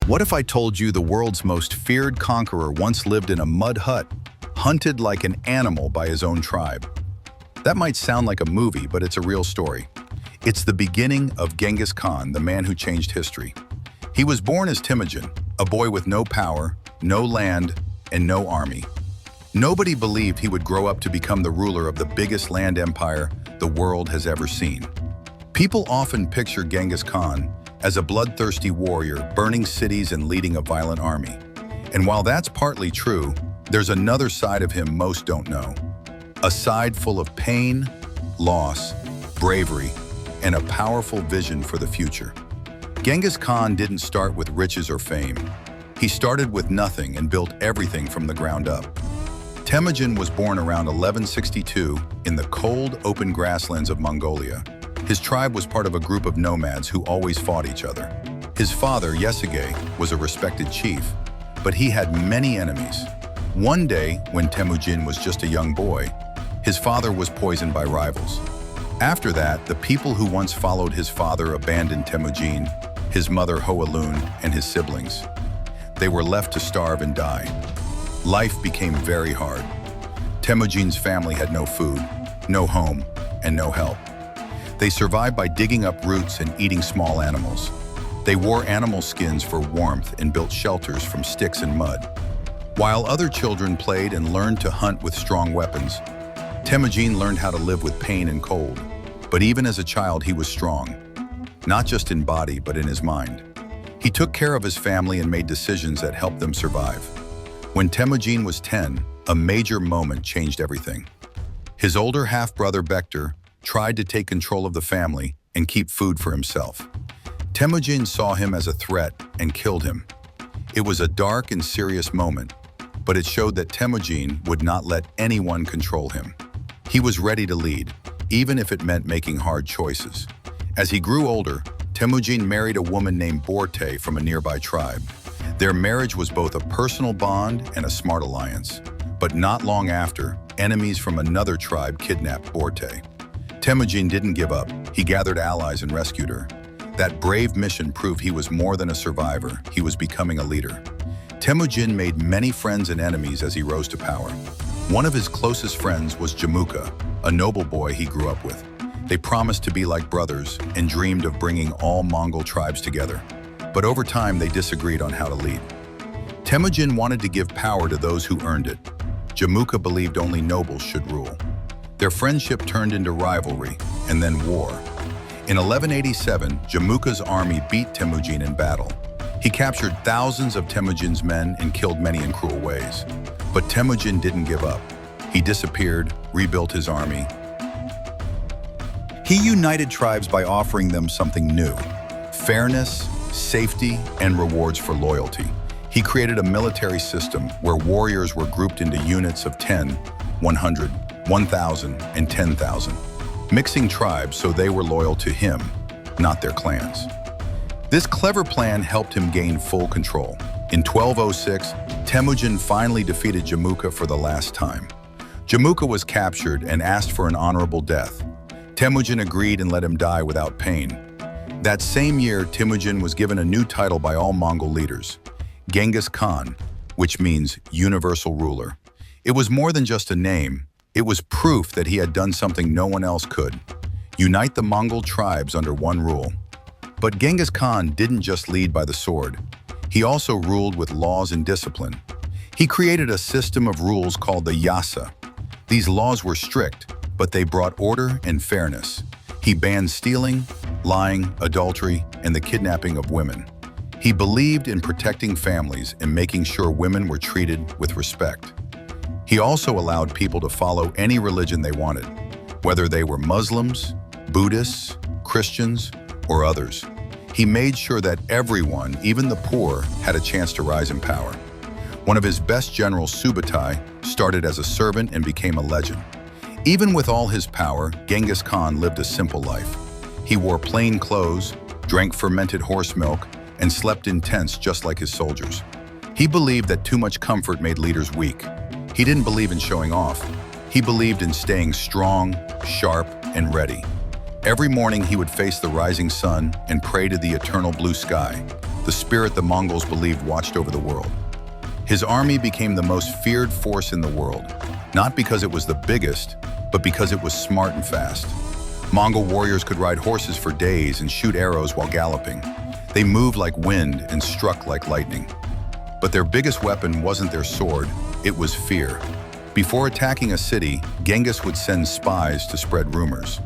What if I told you the world's most feared conqueror once lived in a mud hut, hunted like an animal by his own tribe? That might sound like a movie, but it's a real story. It's the beginning of Genghis Khan, the man who changed history. He was born as Temujin, a boy with no power, no land, and no army. Nobody believed he would grow up to become the ruler of the biggest land empire the world has ever seen. People often picture Genghis Khan as a bloodthirsty warrior burning cities and leading a violent army. And while that's partly true, there's another side of him most don't know. A side full of pain, loss, bravery, and a powerful vision for the future. Genghis Khan didn't start with riches or fame. He started with nothing and built everything from the ground up. Temujin was born around 1162 in the cold, open grasslands of Mongolia. His tribe was part of a group of nomads who always fought each other. His father, Yesige, was a respected chief, but he had many enemies. One day, when Temujin was just a young boy, his father was poisoned by rivals. After that, the people who once followed his father abandoned Temujin, his mother Hoalun, and his siblings. They were left to starve and die. Life became very hard. Temujin's family had no food, no home, and no help. They survived by digging up roots and eating small animals. They wore animal skins for warmth and built shelters from sticks and mud. While other children played and learned to hunt with strong weapons, Temujin learned how to live with pain and cold. But even as a child, he was strong, not just in body, but in his mind. He took care of his family and made decisions that helped them survive. When Temujin was 10, a major moment changed everything. His older half-brother Bektar tried to take control of the family and keep food for himself. Temujin saw him as a threat and killed him. It was a dark and serious moment, but it showed that Temujin would not let anyone control him. He was ready to lead, even if it meant making hard choices. As he grew older, Temujin married a woman named Borte from a nearby tribe. Their marriage was both a personal bond and a smart alliance. But not long after, enemies from another tribe kidnapped Borte. Temujin didn't give up. He gathered allies and rescued her. That brave mission proved he was more than a survivor. He was becoming a leader. Temujin made many friends and enemies as he rose to power. One of his closest friends was Jamuka, a noble boy he grew up with. They promised to be like brothers and dreamed of bringing all Mongol tribes together. But over time, they disagreed on how to lead. Temujin wanted to give power to those who earned it. Jamuka believed only nobles should rule. Their friendship turned into rivalry and then war. In 1187, Jamuka's army beat Temujin in battle. He captured thousands of Temujin's men and killed many in cruel ways. But Temujin didn't give up. He disappeared, rebuilt his army. He united tribes by offering them something new: fairness, safety, and rewards for loyalty. He created a military system where warriors were grouped into units of 10, 100, 1,000, and 10,000, mixing tribes so they were loyal to him, not their clans. This clever plan helped him gain full control. In 1206, Temujin finally defeated Jamuka for the last time. Jamuka was captured and asked for an honorable death. Temujin agreed and let him die without pain. That same year, Temujin was given a new title by all Mongol leaders, Genghis Khan, which means universal ruler. It was more than just a name. It was proof that he had done something no one else could: unite the Mongol tribes under one rule. But Genghis Khan didn't just lead by the sword. He also ruled with laws and discipline. He created a system of rules called the Yasa. These laws were strict, but they brought order and fairness. He banned stealing, lying, adultery, and the kidnapping of women. He believed in protecting families and making sure women were treated with respect. He also allowed people to follow any religion they wanted, whether they were Muslims, Buddhists, Christians, or others. He made sure that everyone, even the poor, had a chance to rise in power. One of his best generals, Subutai, started as a servant and became a legend. Even with all his power, Genghis Khan lived a simple life. He wore plain clothes, drank fermented horse milk, and slept in tents just like his soldiers. He believed that too much comfort made leaders weak. He didn't believe in showing off. He believed in staying strong, sharp, and ready. Every morning he would face the rising sun and pray to the eternal blue sky. the spirit the Mongols believed watched over the world. His army became the most feared force in the world, not because it was the biggest, but because it was smart and fast. Mongol warriors could ride horses for days and shoot arrows while galloping. They moved like wind and struck like lightning. But their biggest weapon wasn't their sword, it was fear. Before attacking a city, Genghis would send spies to spread rumors.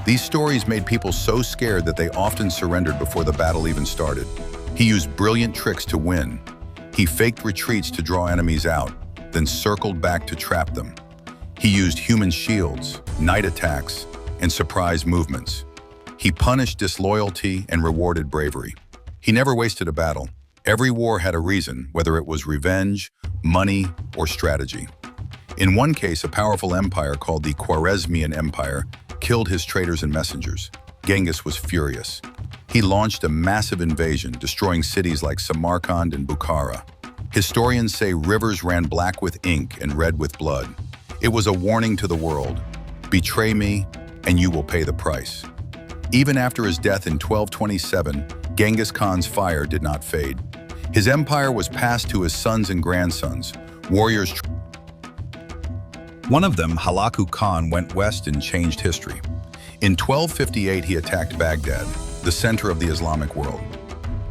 These stories made people so scared that they often surrendered before the battle even started. He used brilliant tricks to win. He faked retreats to draw enemies out, then circled back to trap them. He used human shields, night attacks, and surprise movements. He punished disloyalty and rewarded bravery. He never wasted a battle. Every war had a reason, whether it was revenge, money, or strategy. In one case, a powerful empire called the Khwarezmian Empire killed his traitors and messengers. Genghis was furious. He launched a massive invasion, destroying cities like Samarkand and Bukhara. Historians say rivers ran black with ink and red with blood. It was a warning to the world: betray me, and you will pay the price. Even after his death in 1227, Genghis Khan's fire did not fade. His empire was passed to his sons and grandsons, warriors. One of them, Hulagu Khan, went west and changed history. In 1258, he attacked Baghdad, the center of the Islamic world.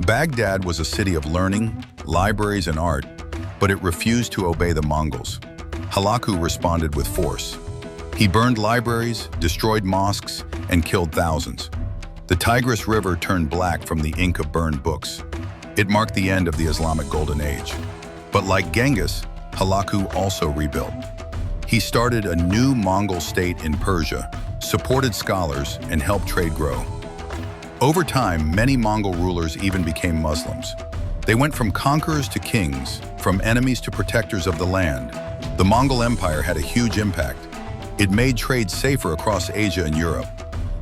Baghdad was a city of learning, libraries, and art, but it refused to obey the Mongols. Hulagu responded with force. He burned libraries, destroyed mosques, and killed thousands. The Tigris River turned black from the ink of burned books. It marked the end of the Islamic Golden Age. But like Genghis, Hulagu also rebuilt. He started a new Mongol state in Persia, supported scholars, and helped trade grow. Over time, many Mongol rulers even became Muslims. They went from conquerors to kings, from enemies to protectors of the land. The Mongol Empire had a huge impact. It made trade safer across Asia and Europe.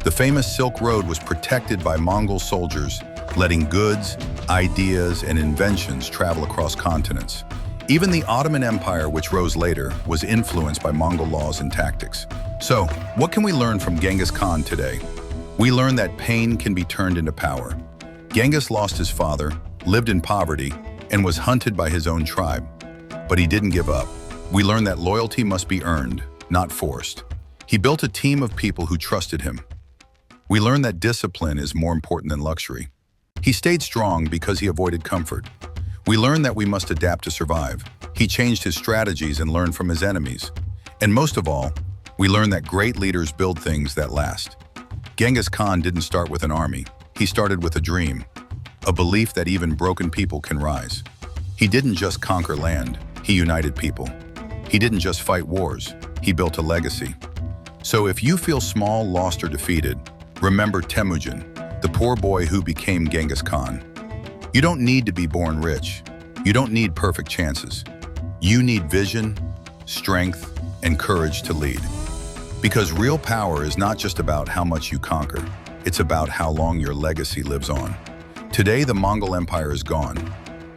The famous Silk Road was protected by Mongol soldiers, letting goods, ideas, and inventions travel across continents. Even the Ottoman Empire, which rose later, was influenced by Mongol laws and tactics. So, what can we learn from Genghis Khan today? We learn that pain can be turned into power. Genghis lost his father, lived in poverty, and was hunted by his own tribe. But he didn't give up. We learn that loyalty must be earned, not forced. He built a team of people who trusted him. We learn that discipline is more important than luxury. He stayed strong because he avoided comfort. We learn that we must adapt to survive. He changed his strategies and learned from his enemies. And most of all, we learn that great leaders build things that last. Genghis Khan didn't start with an army. He started with a dream, a belief that even broken people can rise. He didn't just conquer land, he united people. He didn't just fight wars, he built a legacy. So if you feel small, lost, or defeated, remember Temujin, the poor boy who became Genghis Khan. You don't need to be born rich. You don't need perfect chances. You need vision, strength, and courage to lead. Because real power is not just about how much you conquer, it's about how long your legacy lives on. Today, the Mongol Empire is gone,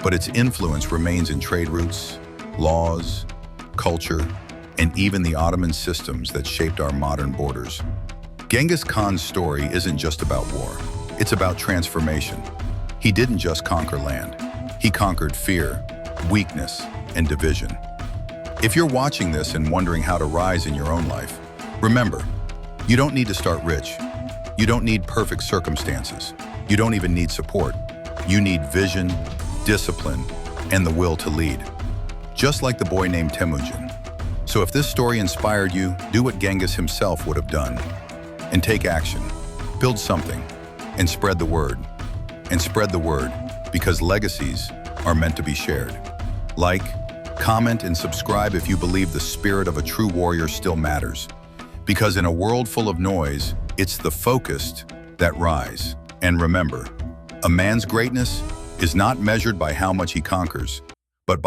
but its influence remains in trade routes, laws, culture, and even the Ottoman systems that shaped our modern borders. Genghis Khan's story isn't just about war, it's about transformation. He didn't just conquer land, he conquered fear, weakness, and division. If you're watching this and wondering how to rise in your own life, remember, you don't need to start rich. You don't need perfect circumstances. You don't even need support. You need vision, discipline, and the will to lead. Just like the boy named Temujin. So if this story inspired you, do what Genghis himself would have done. And take action. Build something. And spread the word. And spread the word, because legacies are meant to be shared. Like, comment, and subscribe if you believe the spirit of a true warrior still matters. Because in a world full of noise, it's the focused that rise. And remember, a man's greatness is not measured by how much he conquers,